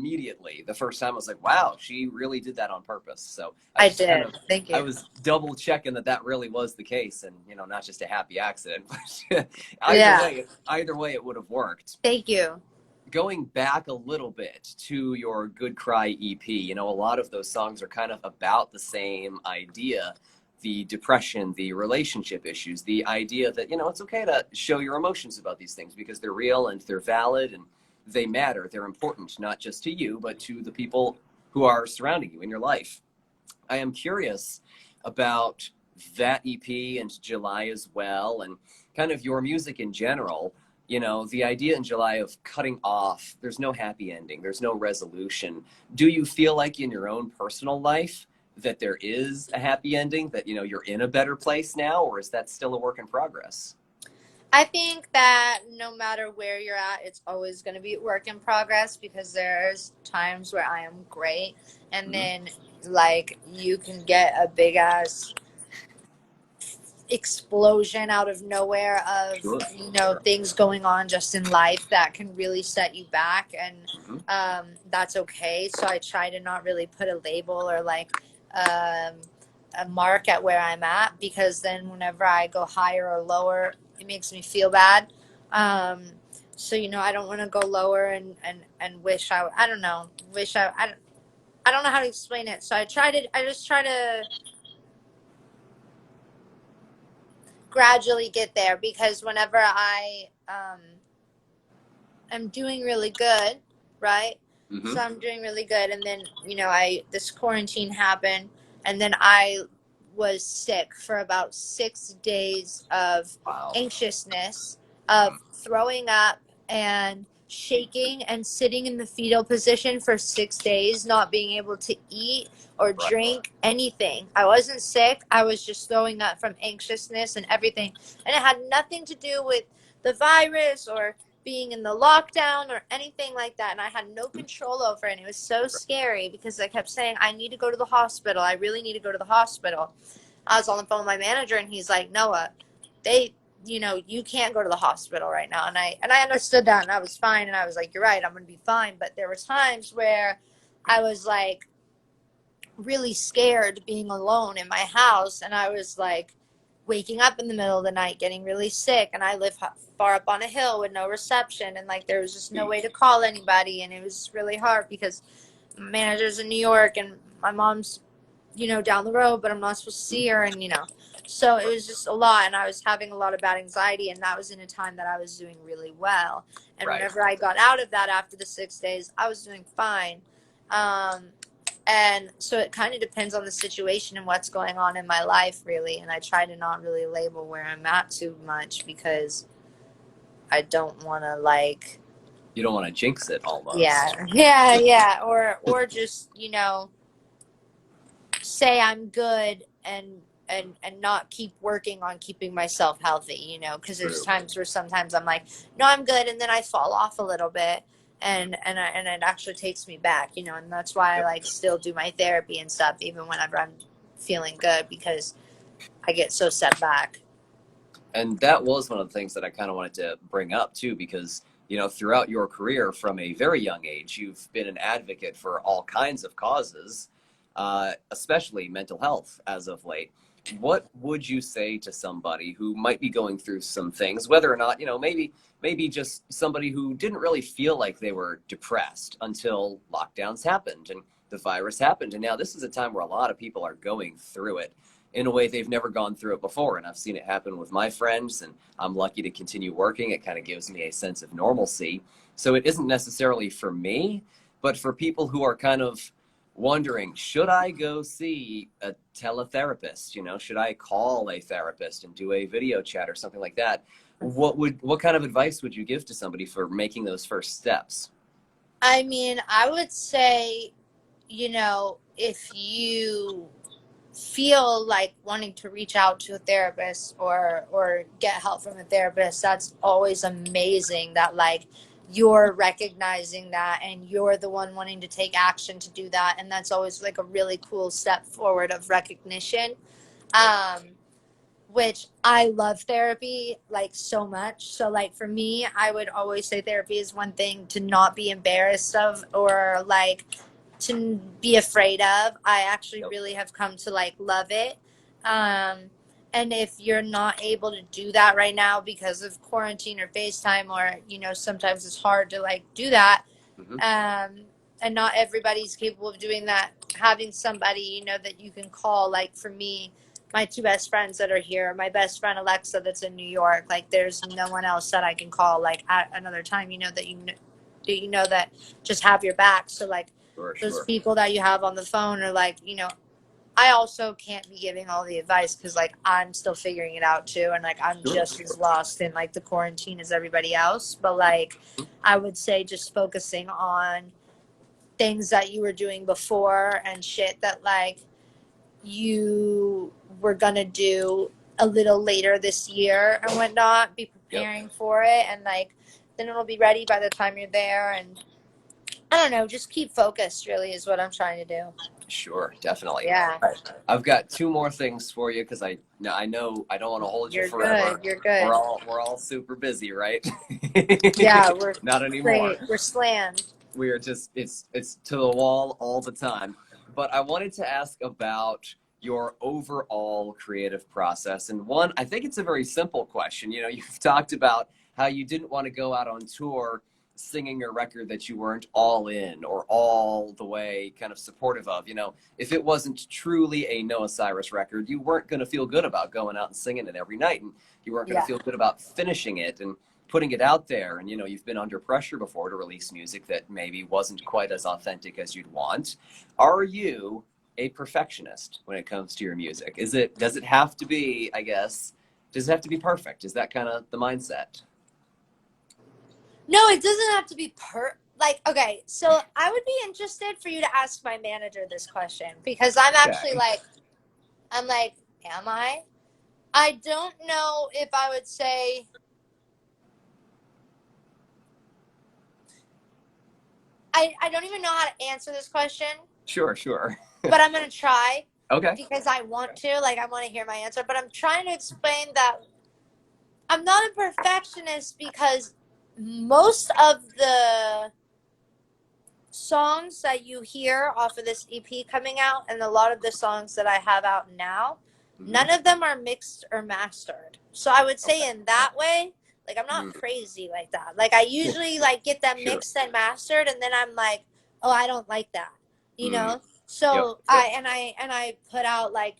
immediately. The first time I was like, wow, she really did that on purpose. So I did. Thank I you. was double checking that really was the case, and not just a happy accident. But Yeah. either way, it would have worked. Thank you. Going back a little bit to your Good Cry EP, a lot of those songs are kind of about the same idea, the depression, the relationship issues, the idea that, it's okay to show your emotions about these things because they're real and they're valid and they matter. They're important, not just to you, but to the people who are surrounding you in your life. I am curious about that EP and July as well, and kind of your music in general. The idea in July of cutting off, there's no happy ending, there's no resolution. Do you feel like in your own personal life that there is a happy ending, that, you're in a better place now, or is that still a work in progress? I think that no matter where you're at, it's always going to be a work in progress because there's times where I am great and then like you can get a big ass explosion out of nowhere of Sure. things going on just in life that can really set you back, and Hmm. that's okay. So I try to not really put a label or like um, a mark at where I'm at, because then whenever I go higher or lower it makes me feel bad. um, so I don't want to go lower and wish I don't know, I don't know how to explain it. So I just try to gradually get there, because whenever I am doing really good, right? Hmm. So I'm doing really good, and then I this quarantine happened, and then I was sick for about 6 days of Wow. anxiousness, of throwing up and shaking and sitting in the fetal position for 6 days, not being able to eat or Right. drink anything. I wasn't sick. I was just throwing up from anxiousness and everything. And it had nothing to do with the virus or being in the lockdown or anything like that. And I had no control over it. And it was so scary because I kept saying, I need to go to the hospital. I really need to go to the hospital. I was on the phone with my manager and he's like, Noah, you can't go to the hospital right now. And I understood that, and I was fine. And I was like, you're right, I'm going to be fine. But there were times where I was like really scared being alone in my house. And I was like waking up in the middle of the night, getting really sick. And I live far up on a hill with no reception. And like, there was just no way to call anybody. And it was really hard because my manager's in New York and my mom's, down the road, but I'm not supposed to see her. And, so it was just a lot. And I was having a lot of bad anxiety. And that was in a time that I was doing really well. And Right. whenever I got out of that after the 6 days, I was doing fine. And so it kind of depends on the situation and what's going on in my life, really. And I try to not really label where I'm at too much because I don't want to like. You don't want to jinx it almost. Yeah. Or just, say I'm good and not keep working on keeping myself healthy, because there's times where sometimes I'm like, no, I'm good. And then I fall off a little bit. And it actually takes me back, and that's why I like still do my therapy and stuff, even whenever I'm feeling good, because I get so set back. And that was one of the things that I kind of wanted to bring up too, because, throughout your career from a very young age, you've been an advocate for all kinds of causes, especially mental health as of late. What would you say to somebody who might be going through some things, whether or not, maybe just somebody who didn't really feel like they were depressed until lockdowns happened and the virus happened. And now this is a time where a lot of people are going through it in a way they've never gone through it before. And I've seen it happen with my friends, and I'm lucky to continue working. It kind of gives me a sense of normalcy. So it isn't necessarily for me, but for people who are kind of wondering, should I go see a teletherapist? Should I call a therapist and do a video chat or something like that? What kind of advice would you give to somebody for making those first steps? I mean, I would say, if you feel like wanting to reach out to a therapist or get help from a therapist, that's always amazing that like you're recognizing that and you're the one wanting to take action to do that, and that's always like a really cool step forward of recognition. um which I love therapy like so much. So like for me, I would always say therapy is one thing to not be embarrassed of or like to be afraid of. I actually Yep. really have come to like love it. Um, and if you're not able to do that right now because of quarantine or FaceTime, or sometimes it's hard to like do that, Hmm. um, and not everybody's capable of doing that, having somebody that you can call, like for me, my two best friends that are here, my best friend Alexa that's in New York, like there's no one else that I can call like at another time, that just have your back. So like Sure, those sure. people that you have on the phone are like, I also can't be giving all the advice because like I'm still figuring it out too, and like I'm Sure, just as sure. lost in like the quarantine as everybody else. But like I would say just focusing on things that you were doing before and shit that like you were gonna do a little later this year and whatnot. Be Yep. preparing for it, and like then it'll be ready by the time you're there. And I don't know, just keep focused. Really, is what I'm trying to do. Sure, definitely. Yeah, All right. I've got two more things for you because I know I don't want to hold you you're forever. good. You're good. We're all super busy, right? Yeah, we're Not anymore. great. We're slammed. We are just it's to the wall all the time. But I wanted to ask about your overall creative process. And one, I think it's a very simple question. You've talked about how you didn't want to go out on tour singing a record that you weren't all in or all the way kind of supportive of. If it wasn't truly a Noah Cyrus record, you weren't going to feel good about going out and singing it every night, and you weren't going to Yeah. feel good about finishing it and putting it out there. And you've been under pressure before to release music that maybe wasn't quite as authentic as you'd want. Are you a perfectionist when it comes to your music? Does it have to be, I guess, does it have to be perfect? Is that kind of the mindset? No, it doesn't have to be like okay, so I would be interested for you to ask my manager this question because I'm actually Okay. like I'm like, am I? I don't know if I would say I don't even know how to answer this question, Sure, sure. but I'm gonna try Okay. because I want to. Like I want to hear my answer, but I'm trying to explain that I'm not a perfectionist because most of the songs that you hear off of this EP coming out and a lot of the songs that I have out now, Hmm. none of them are mixed or mastered. So I would Okay. say in that way, like I'm not Mm. crazy like that. Like I usually like get them Sure. mixed and mastered and then I'm like, "Oh, I don't like that." You Mm. know? Yep. So Yep. I put out like,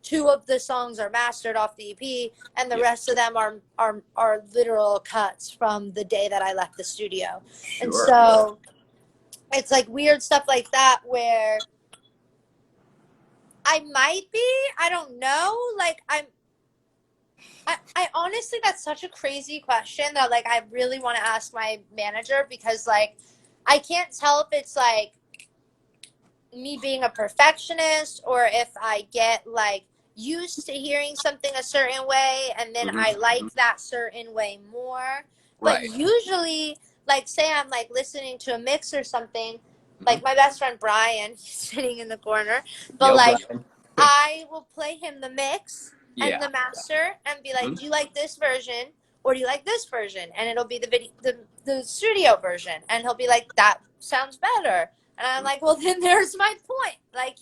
two of the songs are mastered off the EP and the Yeah. rest of them are literal cuts from the day that I left the studio. And Sure. so it's like weird stuff like that where I might be, I don't know. Like I honestly, that's such a crazy question that like I really want to ask my manager because like I can't tell if it's like me being a perfectionist or if I get like used to hearing something a certain way and then Hmm. I Hmm. like that certain way more. But Right. usually, like, say I'm like listening to a mix or something, Hmm. like my best friend Brian, he's sitting in the corner, but Yo, like Brian. I will play him the mix and Yeah. the master and be like, Hmm. "Do you like this version or do you like this version?" And it'll be the video, the studio version, and he'll be like, "That sounds better." And I'm like, "Well, then there's my point." Like.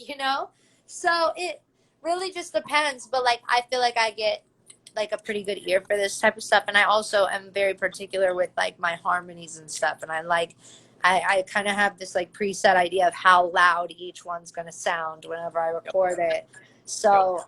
So it really just depends, but like I feel like I get like a pretty good ear for this type of stuff, and I also am very particular with like my harmonies and stuff, and I kind of have this like preset idea of how loud each one's going to sound whenever I Yep. record it. Yep. So,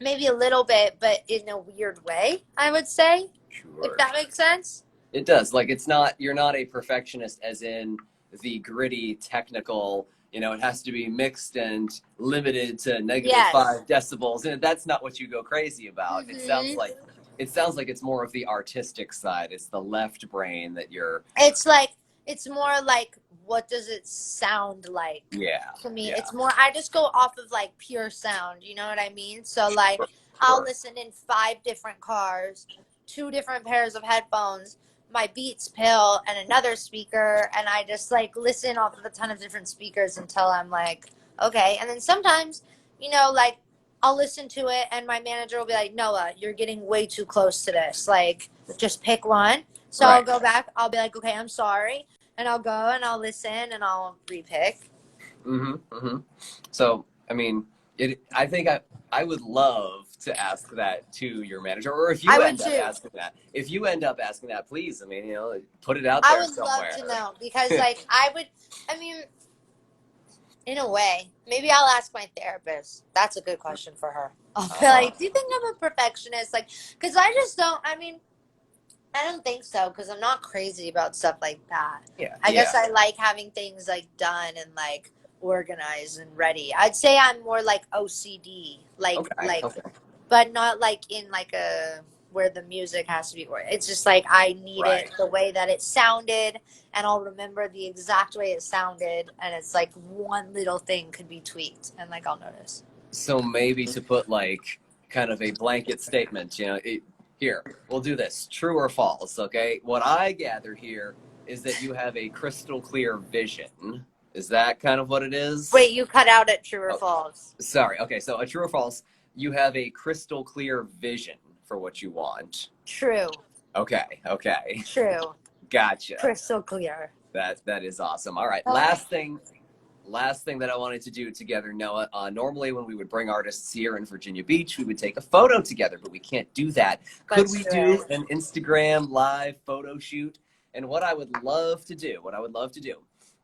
maybe a little bit, but in a weird way, I would say, if Sure. that makes sense. It does. Like you're not a perfectionist as in the gritty technical, it has to be mixed and limited to negative Yes. 5 decibels. And that's not what you go crazy about. Hmm. It sounds like it's more of the artistic side. It's the left brain that you're It's like, it's more like, what does it sound like? yeah, To me, yeah. it's more, I just go off of like pure sound, you know what I mean? So, like, Sure, I'll sure. listen in 5 different cars, 2 different pairs of headphones, my Beats pill, and another speaker, and I just like listen off of a ton of different speakers until I'm like, okay. And then sometimes, like, I'll listen to it, and my manager will be like, Noah, you're getting way too close to this. Like, just pick one. So I'll Right. go back. I'll be like, okay, I'm sorry. And I'll go and I'll listen and I'll repick. Mm-hmm. Mm-hmm. So, I mean, I think I would love to ask that to your manager, or if I you would end up too. asking that, please, I mean, put it out I there would love somewhere. to know because, like, I mean, in a way, maybe I'll ask my therapist. That's a good question for her. I'll be Uh, like, do you think I'm a perfectionist? Like, because I just don't, I mean, I don't think so because I'm not crazy about stuff like that. yeah, I yeah. guess I like having things like done and like organized and ready. I'd say I'm more like OCD, Okay, okay. but not like in like a where the music has to be. It's just like I need it Right. the way that it sounded, and I'll remember the exact way it sounded. And it's like one little thing could be tweaked, and like I'll notice. So maybe to put like kind of a blanket statement, here, we'll do this. True or false, okay? What I gather here is that you have a crystal clear vision. Is that kind of what it is? Wait, you cut out at true or Oh, false? sorry. Okay, so a true or false, you have a crystal clear vision for what you want. True, Okay, okay. true, Gotcha. crystal clear. That is awesome. All right, Oh, last thing that I wanted to do together, Noah. Normally, when we would bring artists here in Virginia Beach, we would take a photo together, but we can't do that. Could that's we right. do an Instagram live photo shoot? And what I would love to do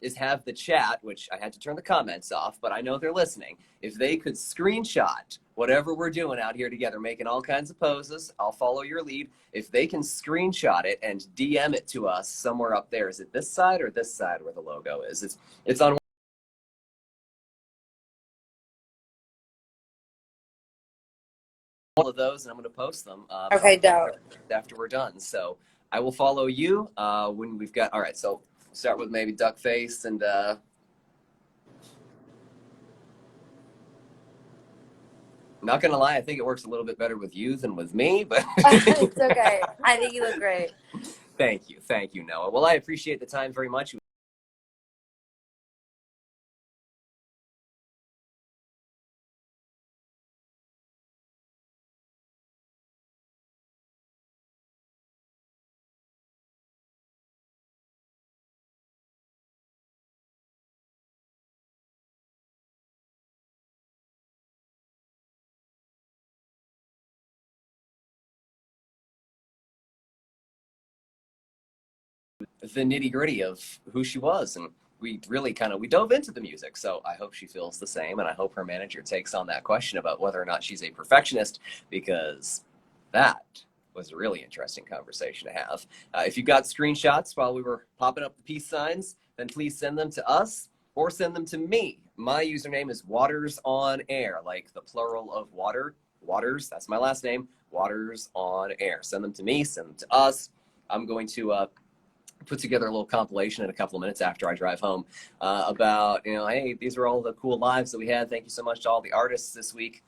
is have the chat, which I had to turn the comments off, but I know they're listening. If they could screenshot whatever we're doing out here together, making all kinds of poses, I'll follow your lead. If they can screenshot it and DM it to us somewhere up there, is it this side or this side where the logo is? It's on all of those, and I'm going to post them Okay, dope. after we're done. So I will follow you when we've got. All right, so start with maybe duck face and. Not gonna lie, I think it works a little bit better with you than with me, but It's okay. I think you look great. thank you, Noah. Well, I appreciate the time very much. The nitty gritty of who she was, and we really we dove into the music. So I hope she feels the same, and I hope her manager takes on that question about whether or not she's a perfectionist, because that was a really interesting conversation to have. If you got screenshots while we were popping up the peace signs, then please send them to us or send them to me. My username is Waters on Air, like the plural of water. Waters, that's my last name. Waters on Air. Send them to me. Send them to us. I'm going to put together a little compilation in a couple of minutes after I drive home about, hey, these are all the cool lives that we had. Thank you so much to all the artists this week.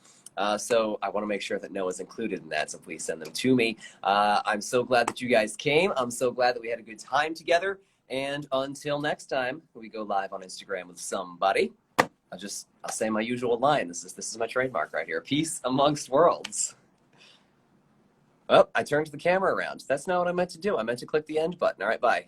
So I want to make sure that Noah's included in that, so please send them to me. I'm so glad that you guys came. I'm so glad that we had a good time together. And until next time, we go live on Instagram with somebody. I'll say my usual line. This is my trademark right here. Peace amongst worlds. Oh, I turned the camera around. That's not what I meant to do. I meant to click the end button. All right, bye.